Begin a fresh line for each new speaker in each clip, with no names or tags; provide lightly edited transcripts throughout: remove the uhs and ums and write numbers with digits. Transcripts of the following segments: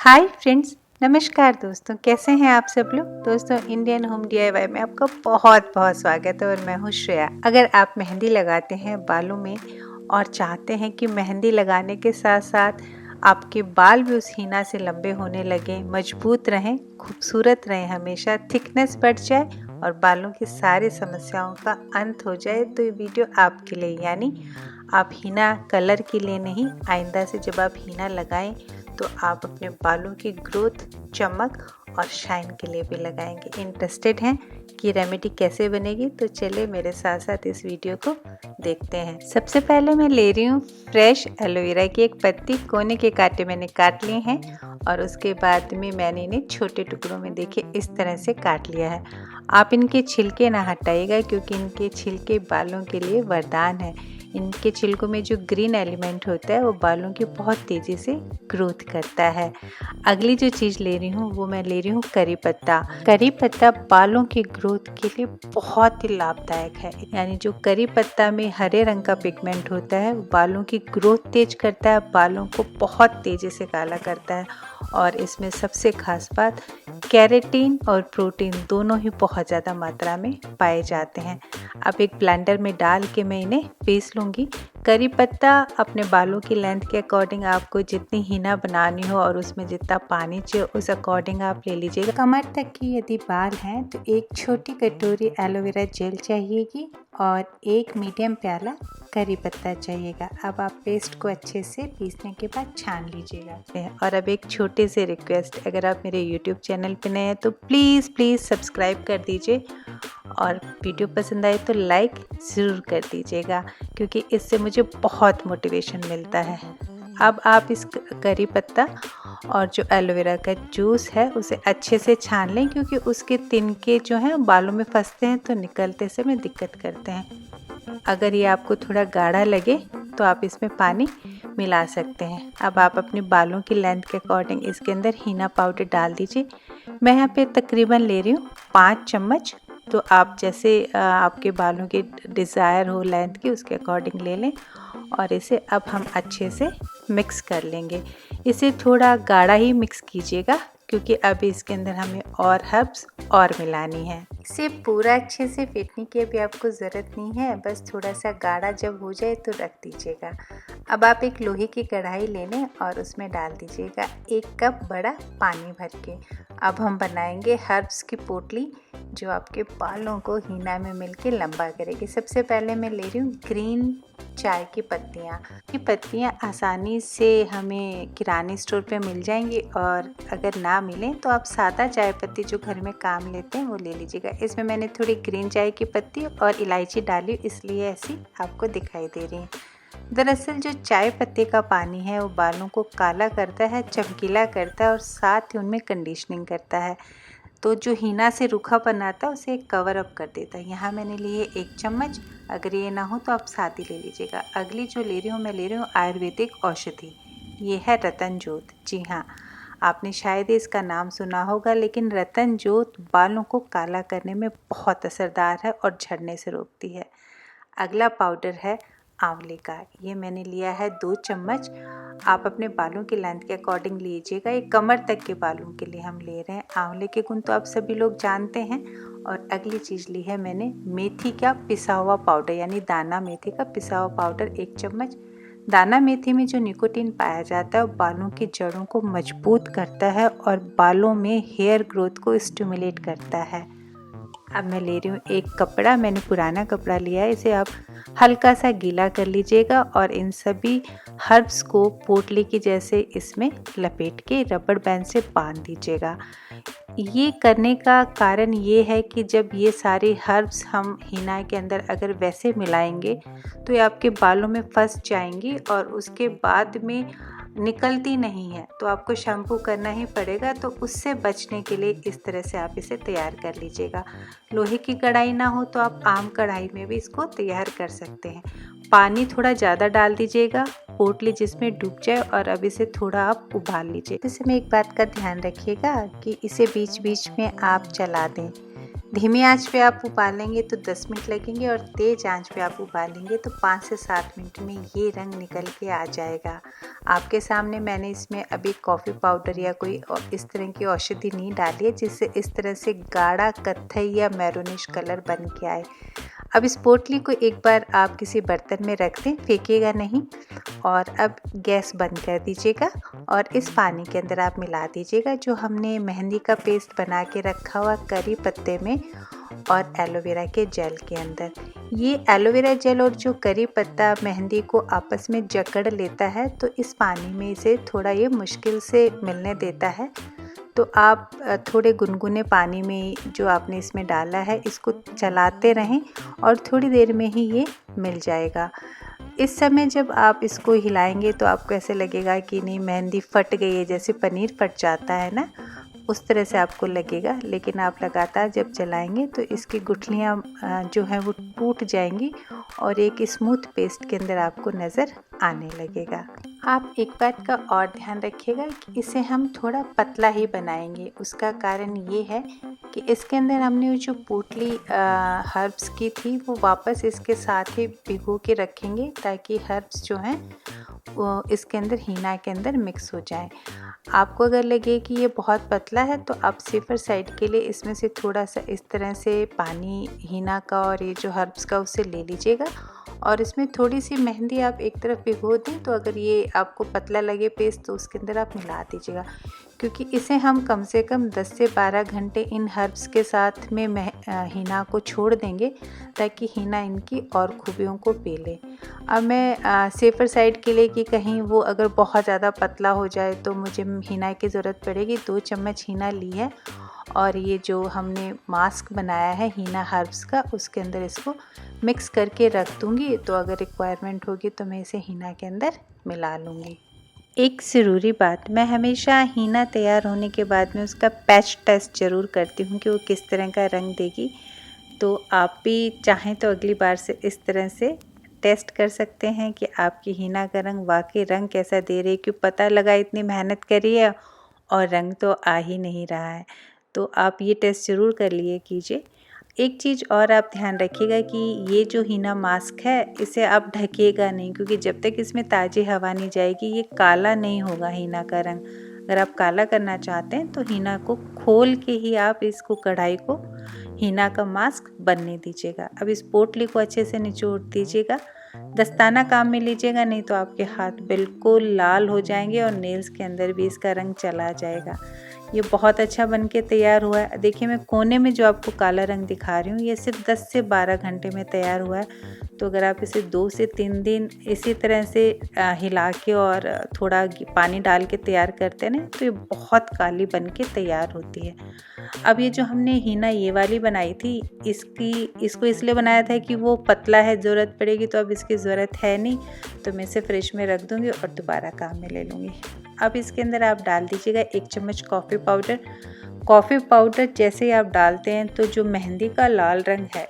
Hi friends, नमस्कार दोस्तों। कैसे हैं आप सब लोग। दोस्तों, इंडियन होम डीआईवाई में आपका बहुत बहुत स्वागत है और मैं हूँ श्रेया। अगर आप मेहंदी लगाते हैं बालों में और चाहते हैं कि मेहंदी लगाने के साथ साथ आपके बाल भी उस हिना से लंबे होने लगे, मजबूत रहें, खूबसूरत रहें, हमेशा थिकनेस बढ़ जाए और बालों की सारी समस्याओं का अंत हो जाए, तो ये वीडियो आपके लिए। यानी आप हिना कलर के लिए नहीं, आइंदा से जब आप हिना लगाएं तो आप अपने बालों की ग्रोथ, चमक और शाइन के लिए भी लगाएंगे। इंटरेस्टेड हैं कि रेमेडी कैसे बनेगी, तो चलिए मेरे साथ साथ इस वीडियो को देखते हैं। सबसे पहले मैं ले रही हूँ फ्रेश एलोवेरा की एक पत्ती। कोने के कांटे मैंने काट लिए हैं और उसके बाद में मैंने इन्हें छोटे टुकड़ों में देखिए इस तरह से काट लिया है। आप इनके छिलके ना हटाइएगा क्योंकि इनके छिलके बालों के लिए वरदान है। इनके छिलकों में जो ग्रीन एलिमेंट होता है वो बालों की बहुत तेज़ी से ग्रोथ करता है। अगली जो चीज़ ले रही हूँ वो मैं ले रही हूँ करी पत्ता। करी पत्ता बालों की ग्रोथ के लिए बहुत ही लाभदायक है। यानी जो करी पत्ता में हरे रंग का पिगमेंट होता है वो बालों की ग्रोथ तेज करता है, बालों को बहुत तेज़ी से काला करता है। और इसमें सबसे खास बात, कैरेटीन और प्रोटीन दोनों ही बहुत ज़्यादा मात्रा में पाए जाते हैं। अब एक ब्लेंडर में डाल के मैं इन्हें पीस लूँगी। करी पत्ता अपने बालों की लेंथ के अकॉर्डिंग आपको जितनी हिना बनानी हो और उसमें जितना पानी चाहिए उस अकॉर्डिंग आप ले लीजिएगा। कमर तक की यदि बाल हैं तो एक छोटी कटोरी एलोवेरा जेल चाहिएगी और एक मीडियम प्याला करी पत्ता चाहिएगा। अब आप पेस्ट को अच्छे से पीसने के बाद छान लीजिएगा। और अब एक छोटे से रिक्वेस्ट, अगर आप मेरे यूट्यूब चैनल पे नए हैं तो प्लीज़ सब्सक्राइब कर दीजिए और वीडियो पसंद आए तो लाइक ज़रूर कर दीजिएगा क्योंकि इससे मुझे बहुत मोटिवेशन मिलता है। अब आप इस करी पत्ता और जो एलोवेरा का जूस है उसे अच्छे से छान लें क्योंकि उसके तिनके जो हैं बालों में फंसते हैं तो निकलते समय दिक्कत करते हैं। अगर ये आपको थोड़ा गाढ़ा लगे तो आप इसमें पानी मिला सकते हैं। अब आप अपने बालों की लेंथ के अकॉर्डिंग इसके अंदर हीना पाउडर डाल दीजिए। मैं यहाँ पे तकरीबन ले रही हूँ 5 चम्मच। तो आप जैसे आपके बालों की डिज़ायर हो लेंथ की उसके अकॉर्डिंग ले लें और इसे अब हम अच्छे से मिक्स कर लेंगे। इसे थोड़ा गाढ़ा ही मिक्स कीजिएगा क्योंकि अभी इसके अंदर हमें और हर्ब्स और मिलानी है। इसे पूरा अच्छे से फेंटने की अभी आपको ज़रूरत नहीं है, बस थोड़ा सा गाढ़ा जब हो जाए तो रख दीजिएगा। अब आप एक लोहे की कढ़ाई ले लें और उसमें डाल दीजिएगा 1 कप बड़ा पानी भर के। अब हम बनाएंगे हर्ब्स की पोटली जो आपके बालों को हिना में मिलके लंबा करेगी। सबसे पहले मैं ले रही हूँ ग्रीन चाय की पत्तियाँ। ये पत्तियाँ आसानी से हमें किराने स्टोर पे मिल जाएंगी और अगर ना मिलें तो आप सादा चाय पत्ती जो घर में काम लेते हैं वो ले लीजिएगा। इसमें मैंने थोड़ी ग्रीन चाय की पत्ती और इलायची डाली, इसलिए ऐसी आपको दिखाई दे रही है। दरअसल जो चाय पत्ती का पानी है वो बालों को काला करता है, चमकीला करता है और साथ ही उनमें कंडीशनिंग करता है। तो जो हिना से रूखापन आता है उसे कवर अप कर देता है। यहाँ मैंने लिए 1 चम्मच। अगर ये ना हो तो आप साथ ही ले लीजिएगा। अगली जो ले रही हूँ मैं ले रही हूँ आयुर्वेदिक औषधि। ये है रतन जोत। जी हाँ, आपने शायद ही इसका नाम सुना होगा, लेकिन रतन जोत बालों को काला करने में बहुत असरदार है और झड़ने से रोकती है। अगला पाउडर है आंवले का। ये मैंने लिया है 2 चम्मच। आप अपने बालों की लेंथ के अकॉर्डिंग लीजिएगा। ये कमर तक के बालों के लिए हम ले रहे हैं। आंवले के गुण तो आप सभी लोग जानते हैं। और अगली चीज़ ली है मैंने मेथी का पिसा हुआ पाउडर, यानी दाना मेथी का पिसा हुआ पाउडर 1 चम्मच। दाना मेथी में जो निकोटीन पाया जाता है वो बालों की जड़ों को मजबूत करता है और बालों में हेयर ग्रोथ को स्टिमुलेट करता है। अब मैं ले रही हूँ एक कपड़ा, मैंने पुराना कपड़ा लिया है, इसे आप हल्का सा गीला कर लीजिएगा और इन सभी हर्ब्स को पोटली की जैसे इसमें लपेट के रबड़ बैंड से बांध दीजिएगा। ये करने का कारण ये है कि जब ये सारे हर्ब्स हम हिना के अंदर अगर वैसे मिलाएंगे तो ये आपके बालों में फंस जाएंगी और उसके बाद में निकलती नहीं है, तो आपको शैम्पू करना ही पड़ेगा। तो उससे बचने के लिए इस तरह से आप इसे तैयार कर लीजिएगा। लोहे की कढ़ाई ना हो तो आप आम कढ़ाई में भी इसको तैयार कर सकते हैं। पानी थोड़ा ज़्यादा डाल दीजिएगा, पोटली जिसमें डूब जाए, और अब इसे थोड़ा आप उबाल लीजिए। इसमें एक बात का ध्यान रखिएगा कि इसे बीच बीच में आप चला दें। धीमी आंच पे आप उबालेंगे तो 10 मिनट लगेंगे और तेज़ आंच पे आप उबालेंगे तो 5 से 7 मिनट में ये रंग निकल के आ जाएगा। आपके सामने मैंने इसमें अभी कॉफ़ी पाउडर या कोई इस तरह की औषधि नहीं डाली है जिससे इस तरह से गाढ़ा कत्थई या मैरूनिश कलर बन के आए। अब इस पोटली को एक बार आप किसी बर्तन में रख दें, फेंकिएगा नहीं। और अब गैस बंद कर दीजिएगा और इस पानी के अंदर आप मिला दीजिएगा जो हमने मेहंदी का पेस्ट बना के रखा हुआ करी पत्ते में और एलोवेरा के जेल के अंदर। ये एलोवेरा जेल और जो करी पत्ता मेहंदी को आपस में जकड़ लेता है तो इस पानी में इसे थोड़ा ये मुश्किल से मिलने देता है। तो आप थोड़े गुनगुने पानी में जो आपने इसमें डाला है इसको चलाते रहें और थोड़ी देर में ही ये मिल जाएगा। इस समय जब आप इसको हिलाएंगे तो आपको ऐसे लगेगा कि नहीं मेहंदी फट गई है, जैसे पनीर फट जाता है ना, उस तरह से आपको लगेगा। लेकिन आप लगातार जब चलाएंगे तो इसकी गुठलियाँ जो हैं वो टूट जाएंगी और एक स्मूथ पेस्ट के अंदर आपको नज़र आने लगेगा। आप एक बात का और ध्यान रखिएगा कि इसे हम थोड़ा पतला ही बनाएंगे। उसका कारण ये है कि इसके अंदर हमने जो पोटली हर्ब्स की थी वो वापस इसके साथ ही भिगो के रखेंगे ताकि हर्ब्स जो हैं वो इसके अंदर हीना के अंदर मिक्स हो जाए। आपको अगर लगे कि ये बहुत पतला है तो आप सिफर साइड के लिए इसमें से थोड़ा सा इस तरह से पानी हीना का और ये जो हर्ब्स का उसे ले लीजिएगा और इसमें थोड़ी सी मेहंदी आप एक तरफ भिगो दें। तो अगर ये आपको पतला लगे पेस्ट तो उसके अंदर आप मिला दीजिएगा, क्योंकि इसे हम कम से कम 10 से 12 घंटे इन हर्ब्स के साथ में हीना को छोड़ देंगे ताकि हीना इनकी और खूबियों को पी ले। अब मैं सेफर साइड के लिए कि कहीं वो अगर बहुत ज़्यादा पतला हो जाए तो मुझे हीना की ज़रूरत पड़ेगी। 2 चम्मच हीना ली है और ये जो हमने मास्क बनाया है हीना हर्ब्स का उसके अंदर इसको मिक्स करके रख दूँगी। तो अगर रिक्वायरमेंट होगी तो मैं इसे हीना के अंदर मिला लूँगी। एक ज़रूरी बात, मैं हमेशा हीना तैयार होने के बाद में उसका पैच टेस्ट ज़रूर करती हूँ कि वो किस तरह का रंग देगी। तो आप भी चाहें तो अगली बार से इस तरह से टेस्ट कर सकते हैं कि आपकी हीना का रंग वाकई रंग कैसा दे रही है। क्यों पता लगा इतनी मेहनत करी है और रंग तो आ ही नहीं रहा है। तो आप ये टेस्ट ज़रूर कर लिए कीजिए। एक चीज़ और आप ध्यान रखिएगा कि ये जो हीना मास्क है इसे आप ढकिएगा नहीं, क्योंकि जब तक इसमें ताज़ी हवा नहीं जाएगी ये काला नहीं होगा हीना का रंग। अगर आप काला करना चाहते हैं तो हीना को खोल के ही आप इसको कढ़ाई को हीना का मास्क बनने दीजिएगा। अब इस पोटली को अच्छे से निचोड़ दीजिएगा, दस्ताना काम में लीजिएगा, नहीं तो आपके हाथ बिल्कुल लाल हो जाएंगे और नेल्स के अंदर भी इसका रंग चला जाएगा। ये बहुत अच्छा बन के तैयार हुआ है। देखिए मैं कोने में जो आपको काला रंग दिखा रही हूँ ये सिर्फ 10 से 12 घंटे में तैयार हुआ है। तो अगर आप इसे 2 से 3 दिन इसी तरह से हिला के और थोड़ा पानी डाल के तैयार करते हैं ना तो ये बहुत काली बन के तैयार होती है। अब ये जो हमने हीना ये वाली बनाई थी इसको इसलिए बनाया था कि वो पतला है, ज़रूरत पड़ेगी तो अब इसकी ज़रूरत है नहीं, तो मैं इसे फ्रिज में रख दूँगी और दोबारा काम में ले लूँगी। अब इसके अंदर आप डाल दीजिएगा 1 चम्मच कॉफ़ी पाउडर। कॉफ़ी पाउडर जैसे ही आप डालते हैं तो जो मेहंदी का लाल रंग है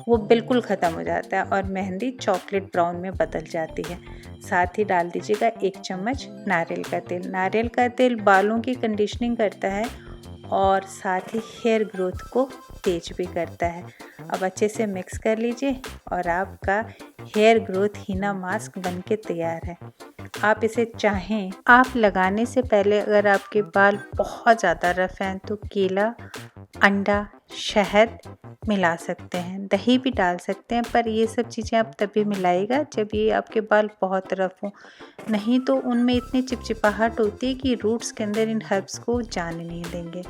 वो बिल्कुल ख़त्म हो जाता है और मेहंदी चॉकलेट ब्राउन में बदल जाती है। साथ ही डाल दीजिएगा 1 चम्मच नारियल का तेल। नारियल का तेल बालों की कंडीशनिंग करता है और साथ ही हेयर ग्रोथ को तेज भी करता है। अब अच्छे से मिक्स कर लीजिए और आपका हेयर ग्रोथ हीना मास्क बनके तैयार है। आप इसे चाहें आप लगाने से पहले अगर आपके बाल बहुत ज़्यादा रफ़ हैं तो केला, अंडा, शहद मिला सकते हैं, दही भी डाल सकते हैं, पर ये सब चीज़ें आप तभी मिलाइएगा जब ये आपके बाल बहुत रफ़ हों, नहीं तो उनमें इतनी चिपचिपाहट होती है कि रूट्स के अंदर इन हर्ब्स को जाने नहीं देंगे।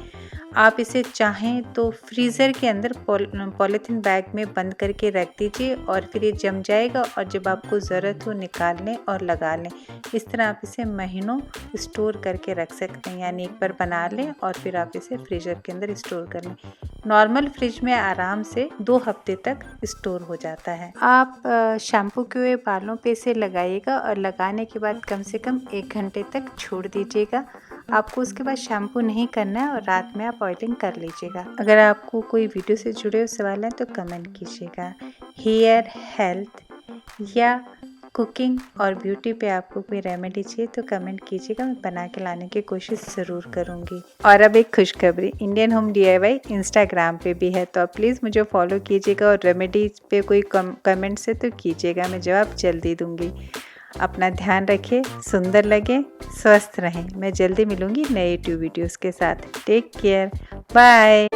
आप इसे चाहें तो फ्रीज़र के अंदर पॉलीथीन बैग में बंद करके रख दीजिए और फिर ये जम जाएगा और जब आपको ज़रूरत हो निकाल लें और लगा लें। इस तरह आप इसे महीनों स्टोर करके रख सकते हैं, यानी एक बार बना लें और फिर आप इसे फ्रीज़र के अंदर स्टोर कर लें। नॉर्मल फ्रिज में आराम से 2 हफ्ते तक स्टोर हो जाता है। आप शैम्पू के हुए बालों पे इसे लगाइएगा और लगाने के बाद कम से कम 1 घंटे तक छोड़ दीजिएगा। आपको उसके बाद शैम्पू नहीं करना है और रात में आप ऑयलिंग कर लीजिएगा। अगर आपको कोई वीडियो से जुड़े हुए सवाल हैं तो कमेंट कीजिएगा। हेयर हेल्थ या कुकिंग और ब्यूटी पे आपको कोई रेमेडी चाहिए तो कमेंट कीजिएगा, मैं बना के लाने की कोशिश ज़रूर करूँगी। और अब एक खुशखबरी, इंडियन होम DIY इंस्टाग्राम पे भी है, तो आप प्लीज़ मुझे फॉलो कीजिएगा और रेमेडीज पे कोई कमेंट से तो कीजिएगा, मैं जवाब जल्दी दूँगी। अपना ध्यान रखिए, सुंदर लगे, स्वस्थ रहें। मैं जल्दी मिलूँगी नए यूट्यूब वीडियोज़ के साथ। Take care, bye.